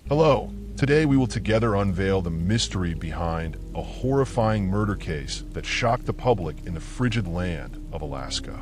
Hello. Today we will together unveil the mystery behind a horrifying murder case that shocked the public in the frigid land of Alaska.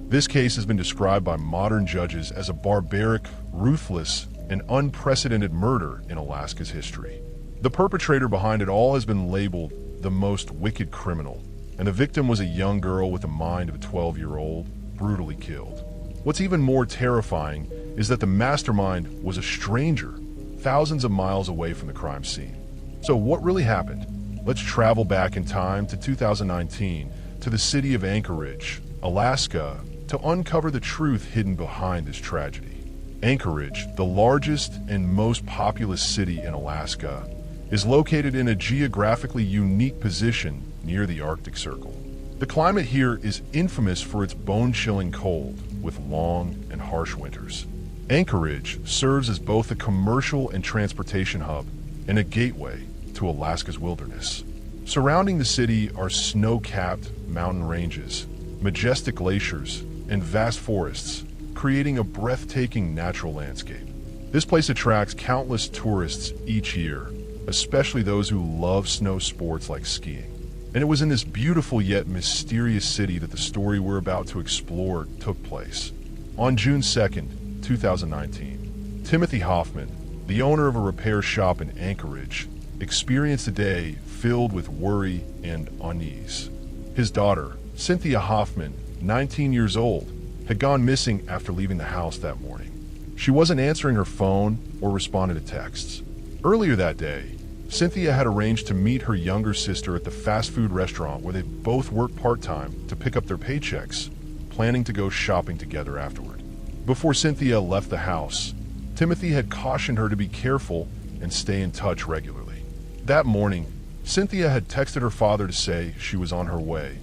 This case has been described by modern judges as a barbaric, ruthless, and unprecedented murder in Alaska's history. The perpetrator behind it all has been labeled the most wicked criminal, and the victim was a young girl with the mind of a 12-year-old, brutally killed. What's even more terrifying is that the mastermind was a stranger, thousands of miles away from the crime scene. So what really happened? Let's travel back in time to 2019 to the city of Anchorage, Alaska, to uncover the truth hidden behind this tragedy. Anchorage, the largest and most populous city in Alaska, is located in a geographically unique position near the Arctic Circle. The climate here is infamous for its bone-chilling cold, with long and harsh winters. Anchorage serves as both a commercial and transportation hub and a gateway to Alaska's wilderness. Surrounding the city are snow-capped mountain ranges, majestic glaciers, and vast forests, creating a breathtaking natural landscape. This place attracts countless tourists each year, especially those who love snow sports like skiing. And it was in this beautiful yet mysterious city that the story we're about to explore took place. On June 2nd, 2019, Cynthia Hoffman, the owner of a repair shop in Anchorage, experienced a day filled with worry and unease. His daughter, Cynthia Hoffman, 19 years old, had gone missing after leaving the house that morning. She wasn't answering her phone or responding to texts. Earlier that day, Cynthia had arranged to meet her younger sister at the fast food restaurant where they both worked part-time to pick up their paychecks, planning to go shopping together afterward. Before Cynthia left the house, Timothy had cautioned her to be careful and stay in touch regularly. That morning, Cynthia had texted her father to say she was on her way,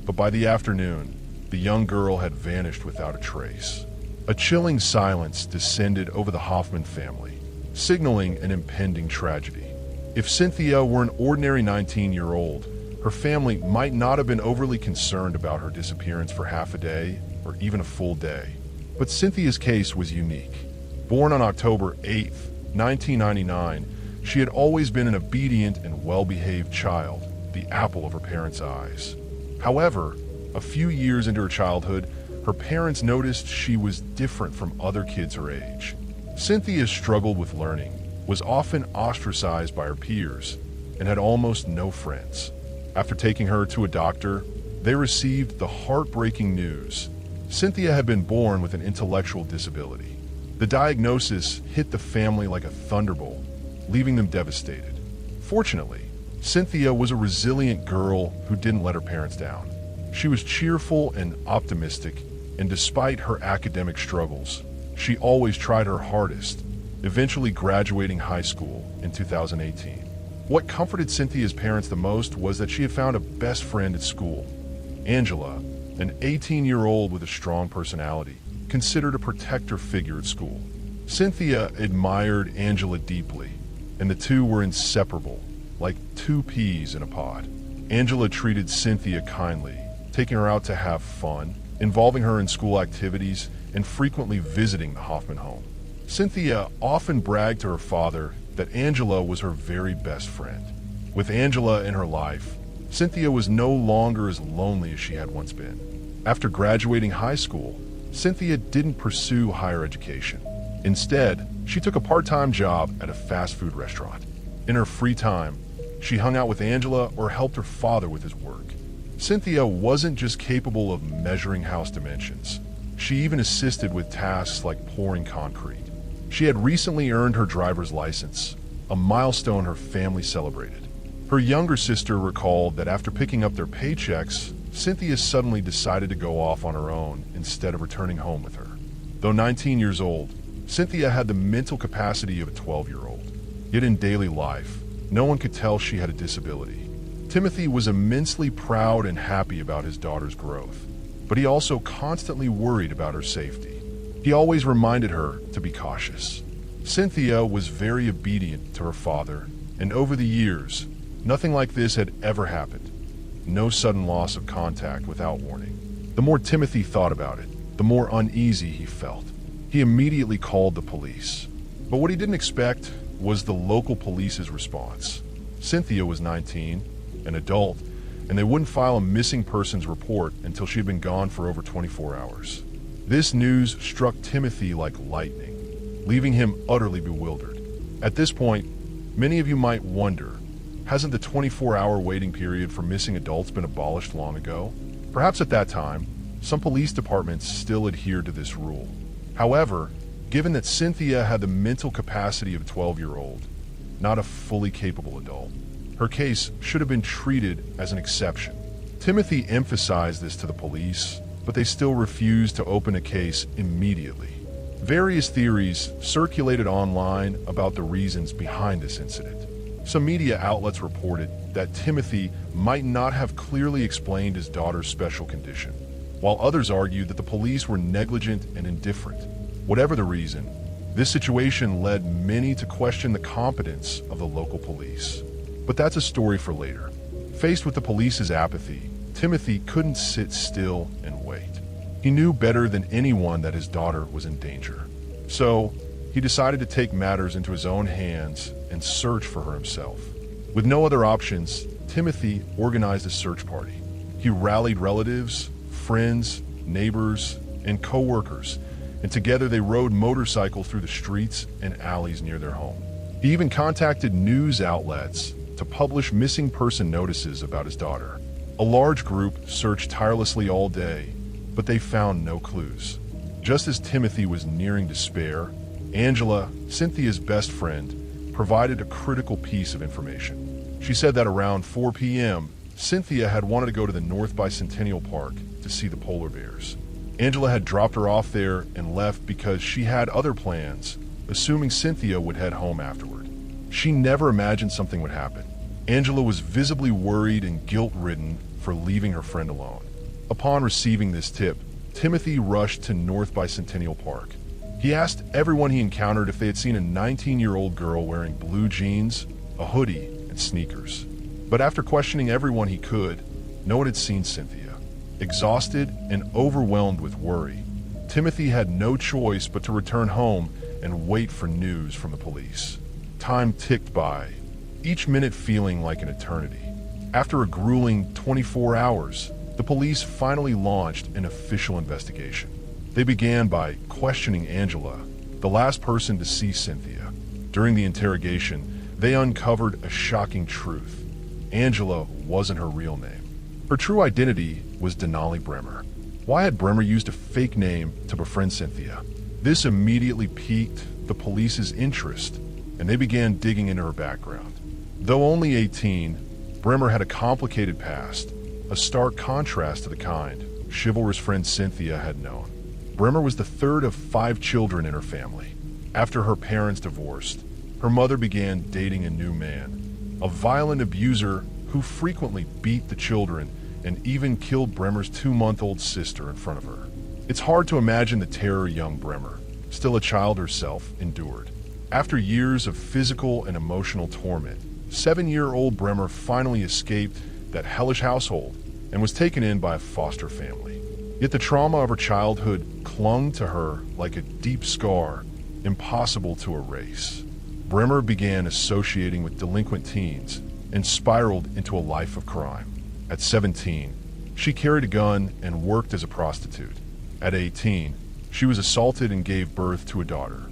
but by the afternoon, the young girl had vanished without a trace. A chilling silence descended over the Hoffman family, signaling an impending tragedy. If Cynthia were an ordinary 19-year-old, her family might not have been overly concerned about her disappearance for half a day or even a full day. But Cynthia's case was unique. Born on October 8, 1999, she had always been an obedient and well-behaved child, the apple of her parents' eyes. However, a few years into her childhood, her parents noticed she was different from other kids her age. Cynthia struggled with learning, was often ostracized by her peers, and had almost no friends. After taking her to a doctor, they received the heartbreaking news: Cynthia had been born with an intellectual disability. The diagnosis hit the family like a thunderbolt, leaving them devastated. Fortunately, Cynthia was a resilient girl who didn't let her parents down. She was cheerful and optimistic, and despite her academic struggles, she always tried her hardest, eventually graduating high school in 2018. What comforted Cynthia's parents the most was that she had found a best friend at school. Angela, an 18-year-old with a strong personality, considered a protector figure at school. Cynthia admired Angela deeply, and the two were inseparable, like two peas in a pod. Angela treated Cynthia kindly, taking her out to have fun, involving her in school activities, and frequently visiting the Hoffman home. Cynthia often bragged to her father that Angela was her very best friend. With Angela in her life, Cynthia was no longer as lonely as she had once been. After graduating high school, Cynthia didn't pursue higher education. Instead, she took a part-time job at a fast food restaurant. In her free time, she hung out with Angela or helped her father with his work. Cynthia wasn't just capable of measuring house dimensions. She even assisted with tasks like pouring concrete. She had recently earned her driver's license, a milestone her family celebrated. Her younger sister recalled that after picking up their paychecks, Cynthia suddenly decided to go off on her own instead of returning home with her. Though 19 years old, Cynthia had the mental capacity of a 12-year-old. Yet in daily life, no one could tell she had a disability. Timothy was immensely proud and happy about his daughter's growth, but he also constantly worried about her safety. He always reminded her to be cautious. Cynthia was very obedient to her father, and over the years, nothing like this had ever happened. No sudden loss of contact without warning. The more Timothy thought about it, the more uneasy he felt. He immediately called the police. But what he didn't expect was the local police's response. Cynthia was 19, an adult, and they wouldn't file a missing persons report until she had been gone for over 24 hours. This news struck Timothy like lightning, leaving him utterly bewildered. At this point, many of you might wonder, hasn't the 24-hour waiting period for missing adults been abolished long ago? Perhaps at that time, some police departments still adhered to this rule. However, given that Cynthia had the mental capacity of a 12-year-old, not a fully capable adult, her case should have been treated as an exception. Timothy emphasized this to the police, but they still refused to open a case immediately. Various theories circulated online about the reasons behind this incident. Some media outlets reported that Timothy might not have clearly explained his daughter's special condition, while others argued that the police were negligent and indifferent. Whatever the reason, this situation led many to question the competence of the local police. But that's a story for later. Faced with the police's apathy, Timothy couldn't sit still and wait. He knew better than anyone that his daughter was in danger. So, he decided to take matters into his own hands and search for her himself. With no other options, Timothy organized a search party. He rallied relatives, friends, neighbors, and co-workers, and together they rode motorcycles through the streets and alleys near their home. He even contacted news outlets to publish missing person notices about his daughter. A large group searched tirelessly all day, but they found no clues. Just as Timothy was nearing despair, Angela, Cynthia's best friend, provided a critical piece of information. She said that around 4 p.m., Cynthia had wanted to go to the North Bicentennial Park to see the polar bears. Angela had dropped her off there and left because she had other plans, assuming Cynthia would head home afterward. She never imagined something would happen. Angela was visibly worried and guilt-ridden for leaving her friend alone. Upon receiving this tip, Timothy rushed to North Bicentennial Park. He asked everyone he encountered if they had seen a 19-year-old girl wearing blue jeans, a hoodie, and sneakers. But after questioning everyone he could, no one had seen Cynthia. Exhausted and overwhelmed with worry, Timothy had no choice but to return home and wait for news from the police. Time ticked by, each minute feeling like an eternity. After a grueling 24 hours, the police finally launched an official investigation. They began by questioning Angela, the last person to see Cynthia. During the interrogation, they uncovered a shocking truth. Angela wasn't her real name. Her true identity was Denali Bremer. Why had Bremer used a fake name to befriend Cynthia? This immediately piqued the police's interest, and they began digging into her background. Though only 18, Bremer had a complicated past, a stark contrast to the kind chivalrous friend Cynthia had known. Bremer was the third of 5 children in her family. After her parents divorced, her mother began dating a new man, a violent abuser who frequently beat the children and even killed Bremer's 2-month-old sister in front of her. It's hard to imagine the terror young Bremer, still a child herself, endured. After years of physical and emotional torment, 7-year-old Bremer finally escaped that hellish household and was taken in by a foster family. Yet the trauma of her childhood clung to her like a deep scar, impossible to erase. Bremer began associating with delinquent teens and spiraled into a life of crime. At 17, she carried a gun and worked as a prostitute. At 18, she was assaulted and gave birth to a daughter.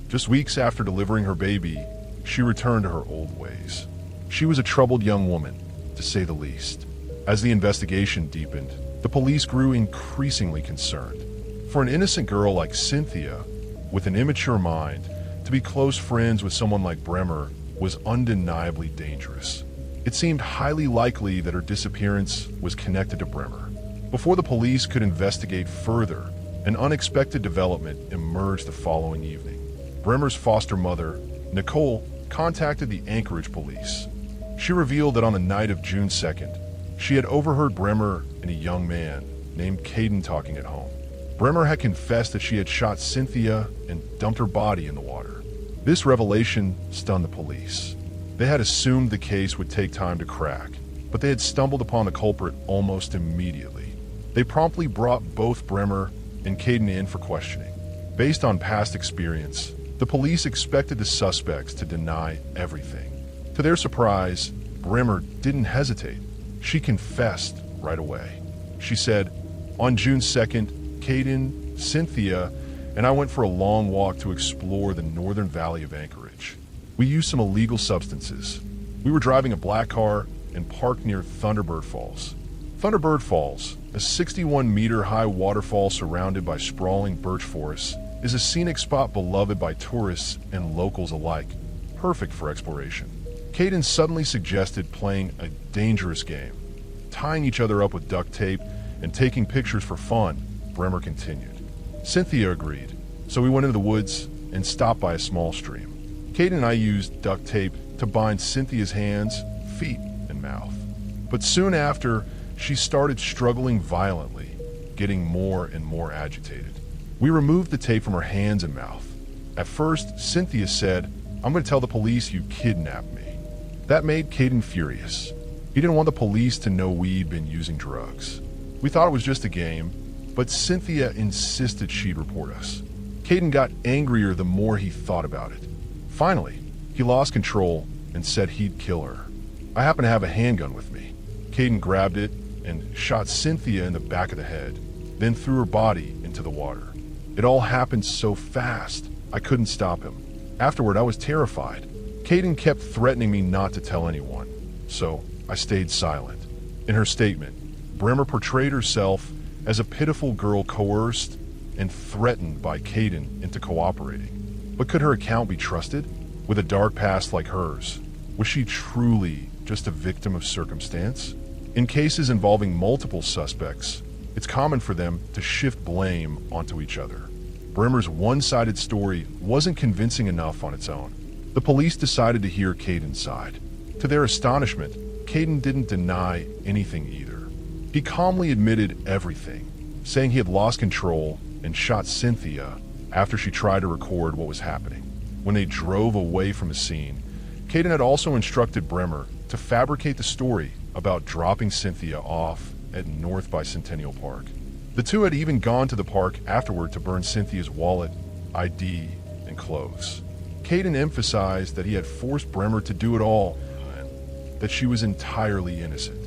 Just weeks after delivering her baby, she returned to her old ways. She was a troubled young woman, to say the least. As the investigation deepened, the police grew increasingly concerned. For an innocent girl like Cynthia, with an immature mind, to be close friends with someone like Bremer was undeniably dangerous. It seemed highly likely that her disappearance was connected to Bremer. Before the police could investigate further, an unexpected development emerged the following evening. Bremer's foster mother, Nicole, contacted the Anchorage police. She revealed that on the night of June 2nd, she had overheard Bremer and a young man named Caden talking at home. Bremer had confessed that she had shot Cynthia and dumped her body in the water. This revelation stunned the police. They had assumed the case would take time to crack, but they had stumbled upon the culprit almost immediately. They promptly brought both Bremer and Caden in for questioning. Based on past experience, The police expected the suspects to deny everything. To their surprise, Brimmer didn't hesitate. She confessed right away. She said, "On June 2nd, Caden, Cynthia, and I went for a long walk to explore the northern valley of Anchorage. We used some illegal substances. We were driving a black car and parked near Thunderbird Falls. Thunderbird Falls, a 61-meter-high waterfall surrounded by sprawling birch forests, is a scenic spot beloved by tourists and locals alike, perfect for exploration." Caden suddenly suggested playing a dangerous game, tying each other up with duct tape and taking pictures for fun. Brimmer continued. Cynthia agreed, so we went into the woods and stopped by a small stream. Caden and I used duct tape to bind Cynthia's hands, feet, and mouth. But soon after, she started struggling violently, getting more and more agitated. We removed the tape from her hands and mouth. At first, Cynthia said, "I'm going to tell the police you kidnapped me." That made Caden furious. He didn't want the police to know we'd been using drugs. We thought it was just a game, but Cynthia insisted she'd report us. Caden got angrier the more he thought about it. Finally, he lost control and said he'd kill her. I happened to have a handgun with me. Caden grabbed it and shot Cynthia in the back of the head, then threw her body into the water. It all happened so fast, I couldn't stop him. Afterward, I was terrified. Caden kept threatening me not to tell anyone, so I stayed silent. In her statement, Brimmer portrayed herself as a pitiful girl coerced and threatened by Caden into cooperating. But could her account be trusted? With a dark past like hers, was she truly just a victim of circumstance? In cases involving multiple suspects, it's common for them to shift blame onto each other. Brimmer's one-sided story wasn't convincing enough on its own. The police decided to hear Caden's side. To their astonishment, Caden didn't deny anything either. He calmly admitted everything, saying he had lost control and shot Cynthia after she tried to record what was happening. When they drove away from the scene, Caden had also instructed Brimmer to fabricate the story about dropping Cynthia off at North Bicentennial Park. The two had even gone to the park afterward to burn Cynthia's wallet, ID, and clothes. Caden emphasized that he had forced Brimmer to do it all, and that she was entirely innocent.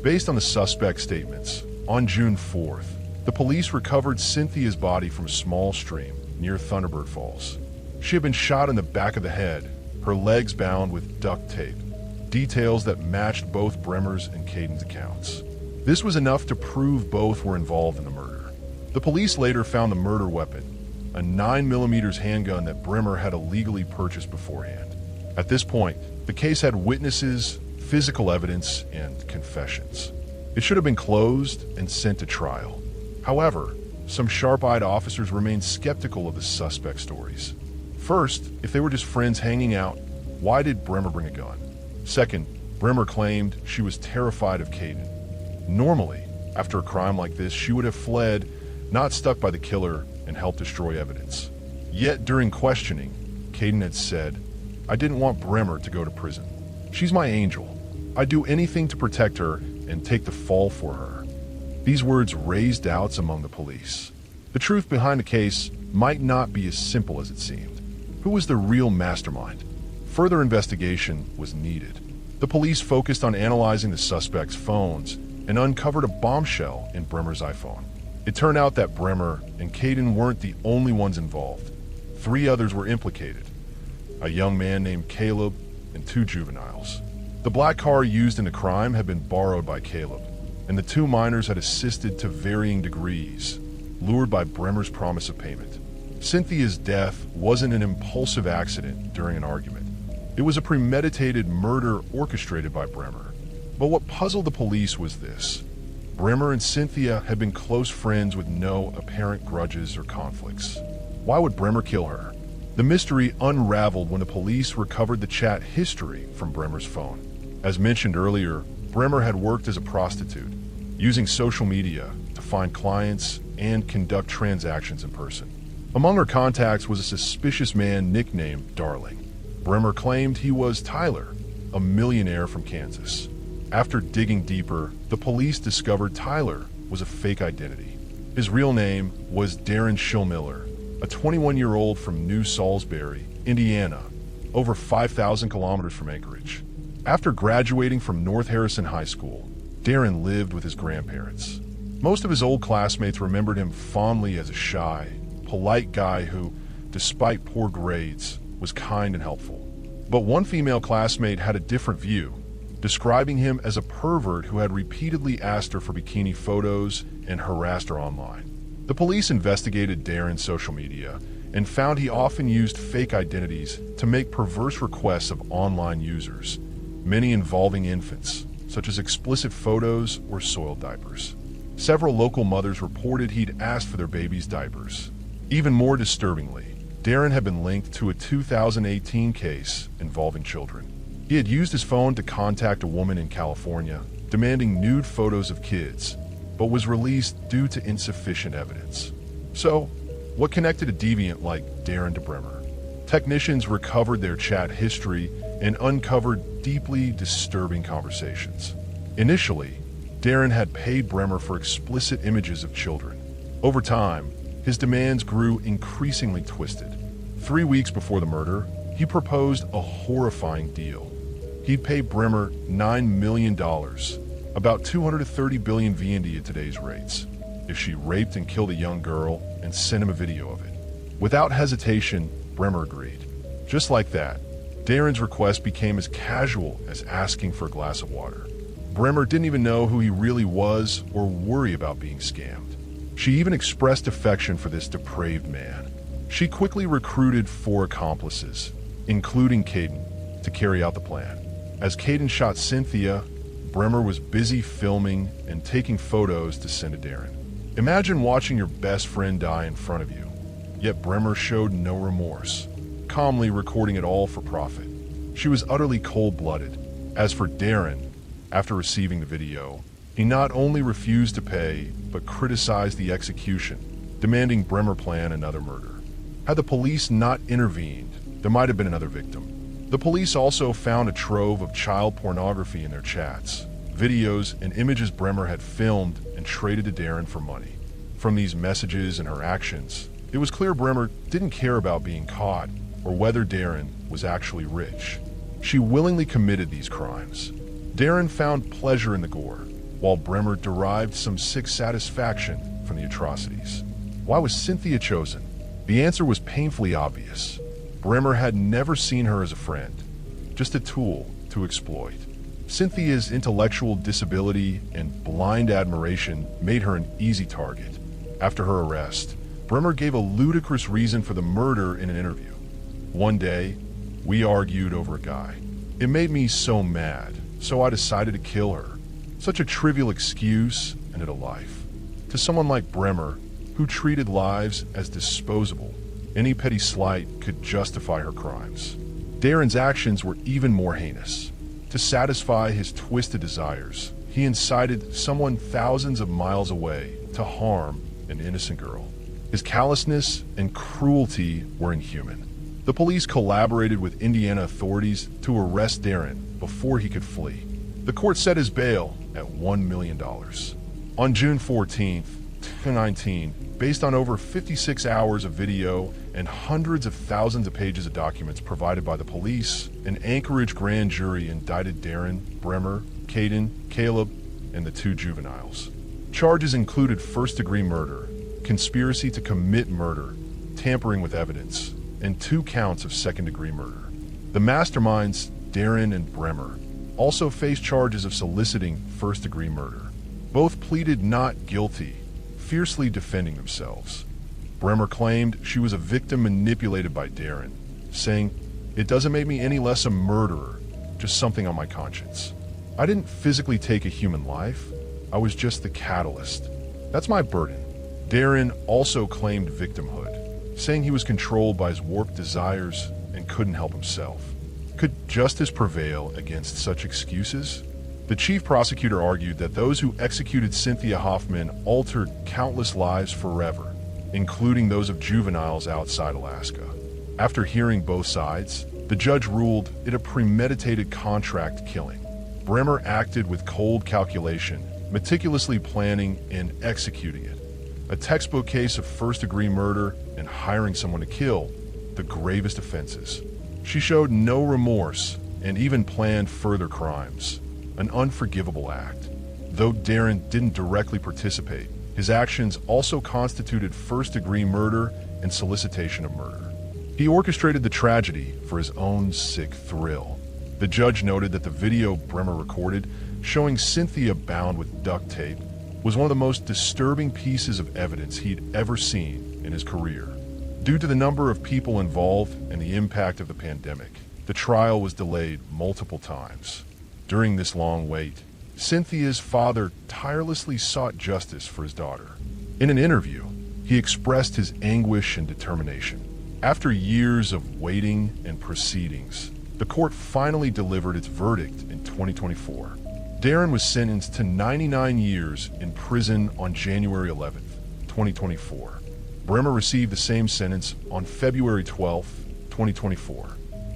Based on the suspect's statements, on June 4th, the police recovered Cynthia's body from a small stream near Thunderbird Falls. She had been shot in the back of the head, her legs bound with duct tape, details that matched both Brimmer's and Caden's accounts. This was enough to prove both were involved in the murder. The police later found the murder weapon, a 9mm handgun that Brimmer had illegally purchased beforehand. At this point, the case had witnesses, physical evidence, and confessions. It should have been closed and sent to trial. However, some sharp-eyed officers remained skeptical of the suspect stories. First, if they were just friends hanging out, why did Brimmer bring a gun? Second, Brimmer claimed she was terrified of Caden. Normally, after a crime like this, she would have fled, not stuck by the killer, and helped destroy evidence. Yet during questioning, Caden had said, "I didn't want Brimmer to go to prison. She's my angel. I'd do anything to protect her and take the fall for her." These words raised doubts among the police. The truth behind the case might not be as simple as it seemed. Who was the real mastermind? Further investigation was needed. The police focused on analyzing the suspect's phones and uncovered a bombshell in Brimmer's iPhone. It turned out that Brimmer and Caden weren't the only ones involved. 3 others were implicated: a young man named Caleb and 2 juveniles. The black car used in the crime had been borrowed by Caleb, and the 2 minors had assisted to varying degrees, lured by Brimmer's promise of payment. Cynthia's death wasn't an impulsive accident during an argument. It was a premeditated murder orchestrated by Brimmer. But what puzzled the police was this: Brimmer and Cynthia had been close friends with no apparent grudges or conflicts. Why would Brimmer kill her? The mystery unraveled when the police recovered the chat history from Brimmer's phone. As mentioned earlier, Brimmer had worked as a prostitute, using social media to find clients and conduct transactions in person. Among her contacts was a suspicious man nicknamed Darling. Brimmer claimed he was Tyler, a millionaire from Kansas. After digging deeper, the police discovered Tyler was a fake identity. His real name was Darren Schillmiller, a 21-year-old from New Salisbury, Indiana, over 5,000 kilometers from Anchorage. After graduating from North Harrison High School, Darren lived with his grandparents. Most of his old classmates remembered him fondly as a shy, polite guy who, despite poor grades, was kind and helpful. But one female classmate had a different view, describing him as a pervert who had repeatedly asked her for bikini photos and harassed her online. The police investigated Darren's social media and found he often used fake identities to make perverse requests of online users, many involving infants, such as explicit photos or soiled diapers. Several local mothers reported he'd asked for their baby's diapers. Even more disturbingly, Darren had been linked to a 2018 case involving children. He had used his phone to contact a woman in California, demanding nude photos of kids, but was released due to insufficient evidence. So, what connected a deviant like Darren to Bremer? Technicians recovered their chat history and uncovered deeply disturbing conversations. Initially, Darren had paid Bremer for explicit images of children. Over time, his demands grew increasingly twisted. 3 weeks before the murder, he proposed a horrifying deal. He'd pay Bremer $9 million, about 230 billion VND at today's rates, if she raped and killed a young girl and sent him a video of it. Without hesitation, Bremer agreed. Just like that, Darren's request became as casual as asking for a glass of water. Bremer didn't even know who he really was or worry about being scammed. She even expressed affection for this depraved man. She quickly recruited 4 accomplices, including Caden, to carry out the plan. As Caden shot Cynthia, Bremer was busy filming and taking photos to send to Darren. Imagine watching your best friend die in front of you, yet Bremer showed no remorse, calmly recording it all for profit. She was utterly cold-blooded. As for Darren, after receiving the video, he not only refused to pay, but criticized the execution, demanding Bremer plan another murder. Had the police not intervened, there might have been another victim. The police also found a trove of child pornography in their chats, videos and images Bremer had filmed and traded to Darren for money. From these messages and her actions, it was clear Bremer didn't care about being caught or whether Darren was actually rich. She willingly committed these crimes. Darren found pleasure in the gore, while Bremer derived some sick satisfaction from the atrocities. Why was Cynthia chosen? The answer was painfully obvious. Bremer had never seen her as a friend, just a tool to exploit. Cynthia's intellectual disability and blind admiration made her an easy target. After her arrest, Bremer gave a ludicrous reason for the murder in an interview. One day, we argued over a guy. It made me so mad, so I decided to kill her. Such a trivial excuse ended a life. To someone like Bremer, who treated lives as disposable, any petty slight could justify her crimes. Darren's actions were even more heinous. To satisfy his twisted desires, he incited someone thousands of miles away to harm an innocent girl. His callousness and cruelty were inhuman. The police collaborated with Indiana authorities to arrest Darren before he could flee. The court set his bail at $1 million. On June 14, 2019, based on over 56 hours of video and hundreds of thousands of pages of documents provided by the police, an Anchorage grand jury indicted Darren, Bremer, Caden, Caleb, and the 2 juveniles. Charges included first-degree murder, conspiracy to commit murder, tampering with evidence, and 2 counts of second-degree murder. The masterminds, Darren and Bremer, also faced charges of soliciting first-degree murder. Both pleaded not guilty, fiercely defending themselves. Bremer claimed she was a victim manipulated by Darren, saying, "It doesn't make me any less a murderer, just something on my conscience. I didn't physically take a human life, I was just the catalyst. That's my burden." Darren also claimed victimhood, saying he was controlled by his warped desires and couldn't help himself. Could justice prevail against such excuses? The chief prosecutor argued that those who executed Cynthia Hoffman altered countless lives forever, including those of juveniles outside Alaska. After hearing both sides, the judge ruled it a premeditated contract killing. Bremer acted with cold calculation, meticulously planning and executing it. A textbook case of first-degree murder and hiring someone to kill, the gravest offenses. She showed no remorse and even planned further crimes, an unforgivable act. Though Darren didn't directly participate, his actions also constituted first-degree murder and solicitation of murder. He orchestrated the tragedy for his own sick thrill. The judge noted that the video Bremer recorded, showing Cynthia bound with duct tape, was one of the most disturbing pieces of evidence he'd ever seen in his career. Due to the number of people involved and the impact of the pandemic, the trial was delayed multiple times. During this long wait, Cynthia's father tirelessly sought justice for his daughter. In an interview, he expressed his anguish and determination. After years of waiting and proceedings, the court finally delivered its verdict in 2024. Darren was sentenced to 99 years in prison on January 11, 2024. Bremer received the same sentence on February 12, 2024.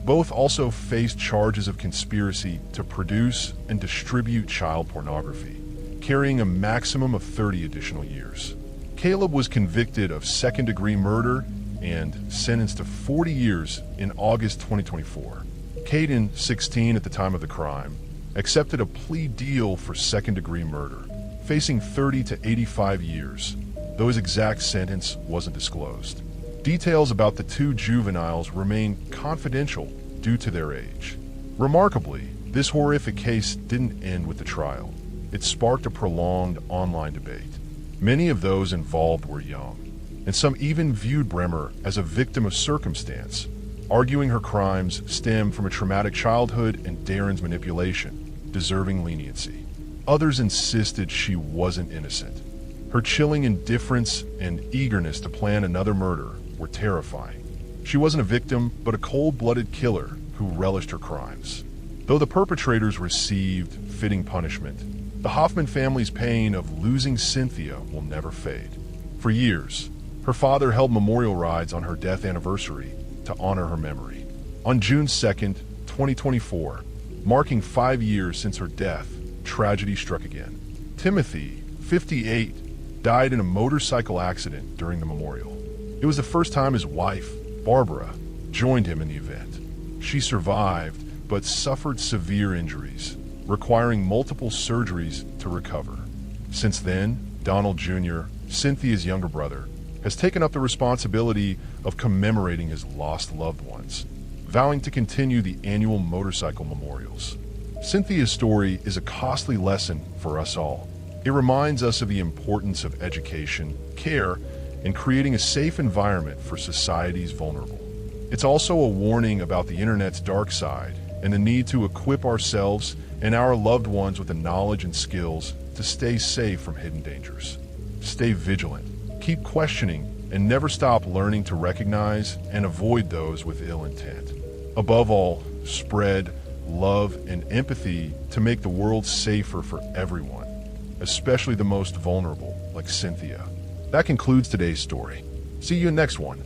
Both also faced charges of conspiracy to produce and distribute child pornography, carrying a maximum of 30 additional years. Caleb was convicted of second-degree murder and sentenced to 40 years in August 2024. Caden, 16 at the time of the crime, accepted a plea deal for second-degree murder, facing 30 to 85 years, though his exact sentence wasn't disclosed. Details about the two juveniles remain confidential due to their age. Remarkably, this horrific case didn't end with the trial. It sparked a prolonged online debate. Many of those involved were young, and some even viewed Bremer as a victim of circumstance, arguing her crimes stemmed from a traumatic childhood and Darren's manipulation, deserving leniency. Others insisted she wasn't innocent. Her chilling indifference and eagerness to plan another murder were terrifying. She wasn't a victim, but a cold-blooded killer who relished her crimes. Though the perpetrators received fitting punishment, the Hoffman family's pain of losing Cynthia will never fade. For years, her father held memorial rides on her death anniversary to honor her memory. On June 2nd, 2024, marking 5 years since her death, tragedy struck again. Timothy, 58, died in a motorcycle accident during the memorial. It was the first time his wife, Barbara, joined him in the event. She survived, but suffered severe injuries, requiring multiple surgeries to recover. Since then, Donald Jr., Cynthia's younger brother, has taken up the responsibility of commemorating his lost loved ones, vowing to continue the annual motorcycle memorials. Cynthia's story is a costly lesson for us all. It reminds us of the importance of education, care, and creating a safe environment for society's vulnerable. It's also a warning about the internet's dark side and the need to equip ourselves and our loved ones with the knowledge and skills to stay safe from hidden dangers. Stay vigilant, keep questioning, and never stop learning to recognize and avoid those with ill intent. Above all, spread love and empathy to make the world safer for everyone, especially the most vulnerable, like Cynthia. That concludes today's story. See you next one.